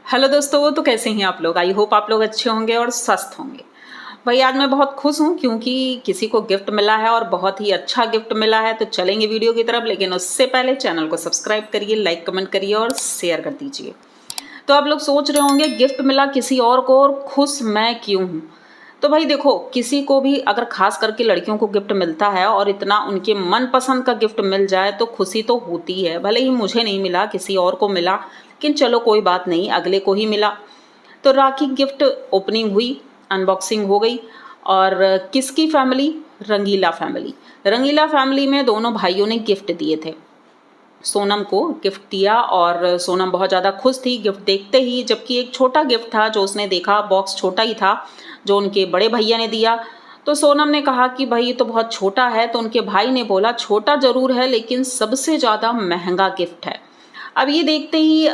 Hello दोस्तों, तो कैसे हैं आप लोग। आई होप आप लोग अच्छे होंगे और स्वस्थ होंगे। भाई आज मैं बहुत खुश हूँ क्योंकि किसी को गिफ्ट मिला है और बहुत ही अच्छा गिफ्ट मिला है। तो चलेंगे वीडियो की तरफ, लेकिन उससे पहले चैनल को सब्सक्राइब करिए, लाइक कमेंट करिए और शेयर कर दीजिए। तो आप लोग सोच रहे होंगे गिफ्ट मिला किसी और को और खुश मैं क्यों हूँ। तो भाई देखो, किसी को भी अगर खास करके लड़कियों को गिफ्ट मिलता है और इतना उनके मनपसंद का गिफ्ट मिल जाए तो खुशी तो होती है। भले ही मुझे नहीं मिला, किसी और को मिला, लेकिन चलो कोई बात नहीं, अगले को ही मिला। तो राखी गिफ्ट ओपनिंग हुई, अनबॉक्सिंग हो गई। और किसकी फैमिली? रंगीला फैमिली। रंगीला फैमिली में दोनों भाइयों ने गिफ्ट दिए थे। सोनम को गिफ्ट दिया और सोनम बहुत ज़्यादा खुश थी गिफ्ट देखते ही, जबकि एक छोटा गिफ्ट था जो उसने देखा, बॉक्स छोटा ही था जो उनके बड़े भैया ने दिया। तो सोनम ने कहा कि भाई ये तो बहुत छोटा है। तो उनके भाई ने बोला छोटा ज़रूर है लेकिन सबसे ज़्यादा महंगा गिफ्ट है। अब ये देखते ही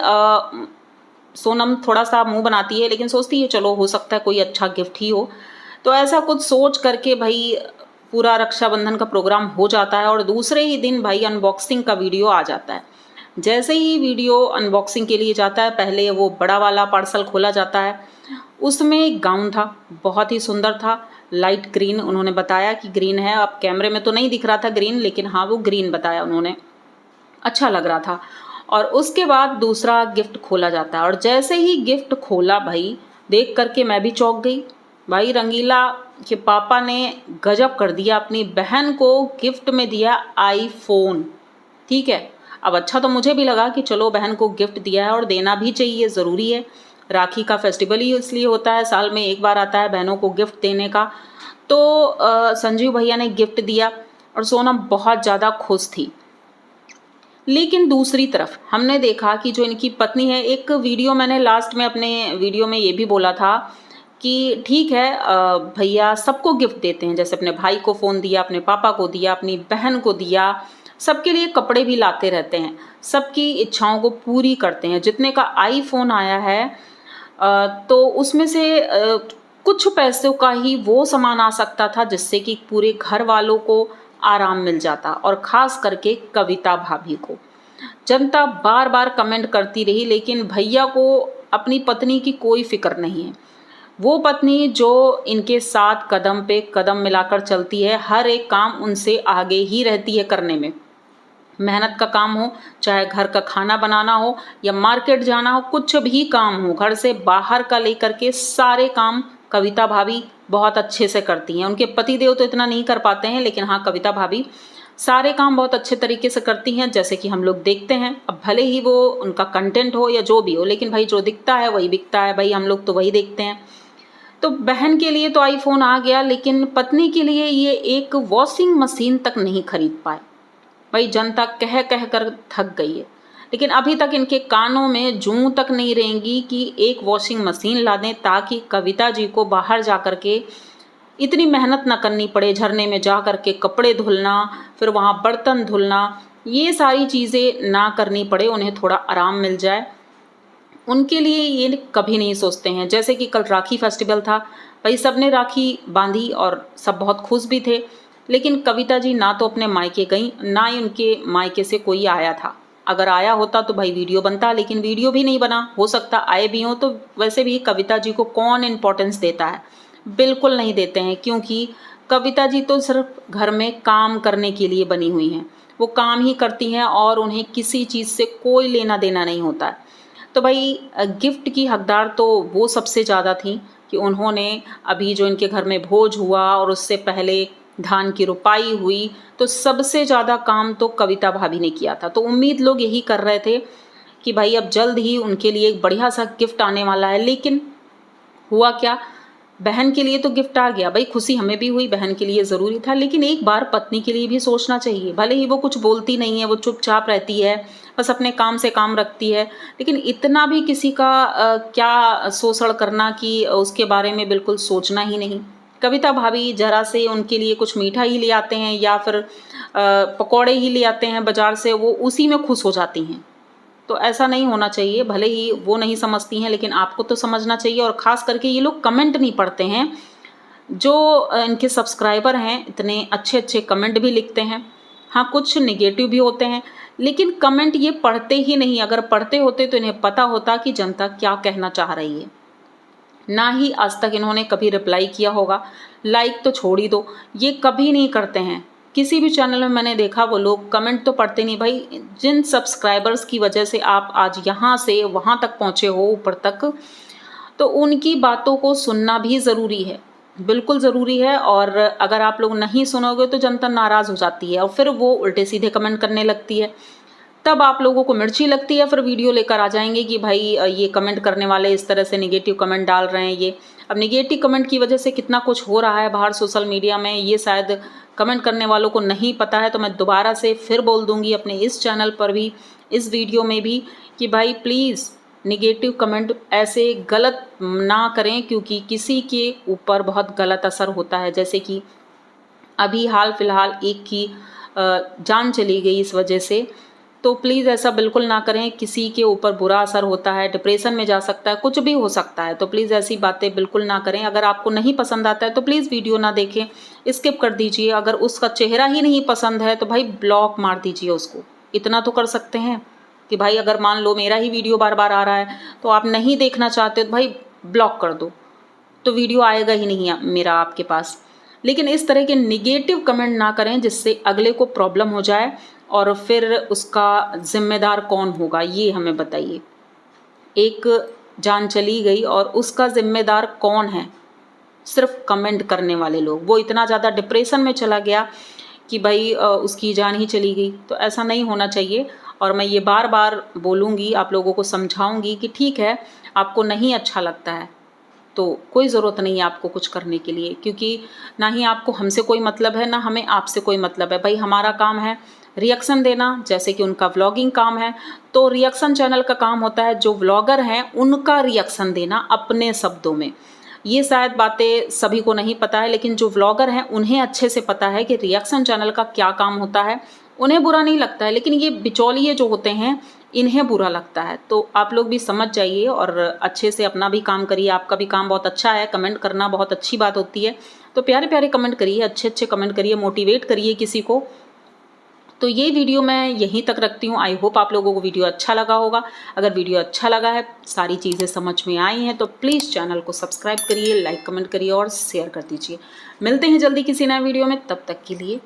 सोनम थोड़ा सा मुंह बनाती है, लेकिन सोचती है चलो हो सकता है कोई अच्छा गिफ्ट ही हो। तो ऐसा कुछ सोच करके भाई पूरा रक्षाबंधन का प्रोग्राम हो जाता है और दूसरे ही दिन भाई अनबॉक्सिंग का वीडियो आ जाता है। जैसे ही वीडियो अनबॉक्सिंग के लिए जाता है, पहले वो बड़ा वाला पार्सल खोला जाता है। उसमें एक गाउन था, बहुत ही सुंदर था, लाइट ग्रीन। उन्होंने बताया कि ग्रीन है, अब कैमरे में तो नहीं दिख रहा था ग्रीन, लेकिन हाँ वो ग्रीन बताया उन्होंने, अच्छा लग रहा था। और उसके बाद दूसरा गिफ्ट खोला जाता है और जैसे ही गिफ्ट खोला भाई, देख करके मैं भी चौंक गई। भाई रंगीला के पापा ने गजब कर दिया, अपनी बहन को गिफ्ट में दिया आईफोन। ठीक है, अब अच्छा तो मुझे भी लगा कि चलो बहन को गिफ्ट दिया है और देना भी चाहिए, ज़रूरी है। राखी का फेस्टिवल ही इसलिए होता है, साल में एक बार आता है बहनों को गिफ्ट देने का। तो संजीव भैया ने गिफ्ट दिया और सोनम बहुत ज़्यादा खुश थी। लेकिन दूसरी तरफ हमने देखा कि जो इनकी पत्नी है, एक वीडियो मैंने लास्ट में अपने वीडियो में ये भी बोला था कि ठीक है भैया सबको गिफ्ट देते हैं, जैसे अपने भाई को फ़ोन दिया, अपने पापा को दिया, अपनी बहन को दिया, सबके लिए कपड़े भी लाते रहते हैं, सबकी इच्छाओं को पूरी करते हैं। जितने का आईफोन आया है तो उसमें से कुछ पैसों का ही वो सामान आ सकता था जिससे कि पूरे घर वालों को आराम मिल जाता, और ख़ास करके कविता भाभी को। जनता बार बार कमेंट करती रही, लेकिन भैया को अपनी पत्नी की कोई फिक्र नहीं है। वो पत्नी जो इनके साथ कदम पे कदम मिलाकर चलती है, हर एक काम उनसे आगे ही रहती है करने में। मेहनत का काम हो, चाहे घर का खाना बनाना हो या मार्केट जाना हो, कुछ भी काम हो, घर से बाहर का लेकर के सारे काम कविता भाभी बहुत अच्छे से करती हैं। उनके पतिदेव तो इतना नहीं कर पाते हैं, लेकिन हाँ कविता भाभी सारे काम बहुत अच्छे तरीके से करती हैं, जैसे कि हम लोग देखते हैं। अब भले ही वो उनका कंटेंट हो या जो भी हो, लेकिन भाई जो दिखता है वही बिकता है, भाई हम लोग तो वही देखते हैं। तो बहन के लिए तो आईफोन आ गया, लेकिन पत्नी के लिए ये एक वॉशिंग मशीन तक नहीं खरीद पाए। भाई जनता कह कह कर थक गई है, लेकिन अभी तक इनके कानों में जूं तक नहीं रहेंगी कि एक वॉशिंग मशीन ला दें, ताकि कविता जी को बाहर जा कर के इतनी मेहनत ना करनी पड़े, झरने में जा कर के कपड़े धुलना, फिर वहाँ बर्तन धुलना, ये सारी चीज़ें ना करनी पड़े, उन्हें थोड़ा आराम मिल जाए। उनके लिए ये कभी नहीं सोचते हैं। जैसे कि कल राखी फेस्टिवल था, भाई सब ने राखी बांधी और सब बहुत खुश भी थे, लेकिन कविता जी ना तो अपने मायके गई, ना ही उनके मायके से कोई आया था। अगर आया होता तो भाई वीडियो बनता, लेकिन वीडियो भी नहीं बना। हो सकता आए भी हों, तो वैसे भी कविता जी को कौन इम्पोर्टेंस देता है, बिल्कुल नहीं देते हैं, क्योंकि कविता जी तो सिर्फ घर में काम करने के लिए बनी हुई हैं। वो काम ही करती हैं और उन्हें किसी चीज़ से कोई लेना देना नहीं होता है। तो भाई गिफ्ट की हकदार तो वो सबसे ज़्यादा थी कि उन्होंने अभी जो इनके घर में भोज हुआ और उससे पहले धान की रुपाई हुई, तो सबसे ज़्यादा काम तो कविता भाभी ने किया था। तो उम्मीद लोग यही कर रहे थे कि भाई अब जल्द ही उनके लिए एक बढ़िया सा गिफ्ट आने वाला है, लेकिन हुआ क्या, बहन के लिए तो गिफ्ट आ गया। भाई खुशी हमें भी हुई, बहन के लिए ज़रूरी था, लेकिन एक बार पत्नी के लिए भी सोचना चाहिए। भले ही वो कुछ बोलती नहीं है, वो चुपचाप रहती है, बस अपने काम से काम रखती है, लेकिन इतना भी किसी का क्या शोषण करना कि उसके बारे में बिल्कुल सोचना ही नहीं। कविता भाभी जरा से उनके लिए कुछ मीठा ही ले आते हैं या फिर पकौड़े ही ले आते हैं बाज़ार से, वो उसी में खुश हो जाती हैं। तो ऐसा नहीं होना चाहिए। भले ही वो नहीं समझती हैं, लेकिन आपको तो समझना चाहिए। और ख़ास करके ये लोग कमेंट नहीं पढ़ते हैं, जो इनके सब्सक्राइबर हैं इतने अच्छे अच्छे कमेंट भी लिखते हैं। हाँ, कुछ नेगेटिव भी होते हैं, लेकिन कमेंट ये पढ़ते ही नहीं। अगर पढ़ते होते तो इन्हें पता होता कि जनता क्या कहना चाह रही है। ना ही आज तक इन्होंने कभी रिप्लाई किया होगा। लाइक तो छोड़ ही दो, ये कभी नहीं करते हैं। किसी भी चैनल में मैंने देखा वो लोग कमेंट तो पढ़ते नहीं। भाई, जिन सब्सक्राइबर्स की वजह से आप आज यहाँ से वहाँ तक पहुँचे हो, ऊपर तक, तो उनकी बातों को सुनना भी ज़रूरी है, बिल्कुल ज़रूरी है। और अगर आप लोग नहीं सुनोगे तो जनता नाराज़ हो जाती है और फिर वो उल्टे सीधे कमेंट करने लगती है। तब आप लोगों को मिर्ची लगती है, फिर वीडियो लेकर आ जाएंगे कि भाई ये कमेंट करने वाले इस तरह से नेगेटिव कमेंट डाल रहे हैं। ये अब नेगेटिव कमेंट की वजह से कितना कुछ हो रहा है बाहर सोशल मीडिया में, ये शायद कमेंट करने वालों को नहीं पता है। तो मैं दोबारा से फिर बोल दूंगी अपने इस चैनल पर भी, इस वीडियो में भी, कि भाई प्लीज़ नेगेटिव कमेंट ऐसे गलत ना करें, क्योंकि किसी के ऊपर बहुत गलत असर होता है। जैसे कि अभी हाल फिलहाल एक की जान चली गई इस वजह से। तो प्लीज़ ऐसा बिल्कुल ना करें, किसी के ऊपर बुरा असर होता है, डिप्रेशन में जा सकता है, कुछ भी हो सकता है। तो प्लीज़ ऐसी बातें बिल्कुल ना करें। अगर आपको नहीं पसंद आता है तो प्लीज़ वीडियो ना देखें, स्किप कर दीजिए। अगर उसका चेहरा ही नहीं पसंद है तो भाई ब्लॉक मार दीजिए उसको। इतना तो कर सकते हैं कि भाई अगर मान लो मेरा ही वीडियो बार बार आ रहा है तो आप नहीं देखना चाहते तो भाई ब्लॉक कर दो, तो वीडियो आएगा ही नहीं मेरा आपके पास। लेकिन इस तरह के निगेटिव कमेंट ना करें जिससे अगले को प्रॉब्लम हो जाए, और फिर उसका ज़िम्मेदार कौन होगा ये हमें बताइए। एक जान चली गई और उसका ज़िम्मेदार कौन है? सिर्फ कमेंट करने वाले लोग। वो इतना ज़्यादा डिप्रेशन में चला गया कि भाई उसकी जान ही चली गई। तो ऐसा नहीं होना चाहिए। और मैं ये बार बार बोलूँगी, आप लोगों को समझाऊँगी कि ठीक है, आपको नहीं अच्छा लगता है तो कोई ज़रूरत नहीं है आपको कुछ करने के लिए, क्योंकि ना ही आपको हमसे कोई मतलब है, ना हमें आपसे कोई मतलब है। भाई हमारा काम है रिएक्शन देना, जैसे कि उनका व्लॉगिंग काम है। तो रिएक्शन चैनल का काम होता है जो व्लॉगर हैं उनका रिएक्शन देना अपने शब्दों में। ये शायद बातें सभी को नहीं पता है, लेकिन जो व्लॉगर हैं उन्हें अच्छे से पता है कि रिएक्शन चैनल का क्या काम होता है। उन्हें बुरा नहीं लगता है, लेकिन ये बिचौलिए जो होते हैं इन्हें बुरा लगता है। तो आप लोग भी समझ जाइए और अच्छे से अपना भी काम करिए। आपका भी काम बहुत अच्छा है, कमेंट करना बहुत अच्छी बात होती है। तो प्यारे प्यारे कमेंट करिए, अच्छे अच्छे कमेंट करिए, मोटिवेट करिए किसी को। तो ये वीडियो मैं यहीं तक रखती हूँ। आई होप आप लोगों को वीडियो अच्छा लगा होगा। अगर वीडियो अच्छा लगा है, सारी चीज़ें समझ में आई हैं, तो प्लीज़ चैनल को सब्सक्राइब करिए, लाइक कमेंट करिए और शेयर कर दीजिए। मिलते हैं जल्दी किसी नए वीडियो में, तब तक के लिए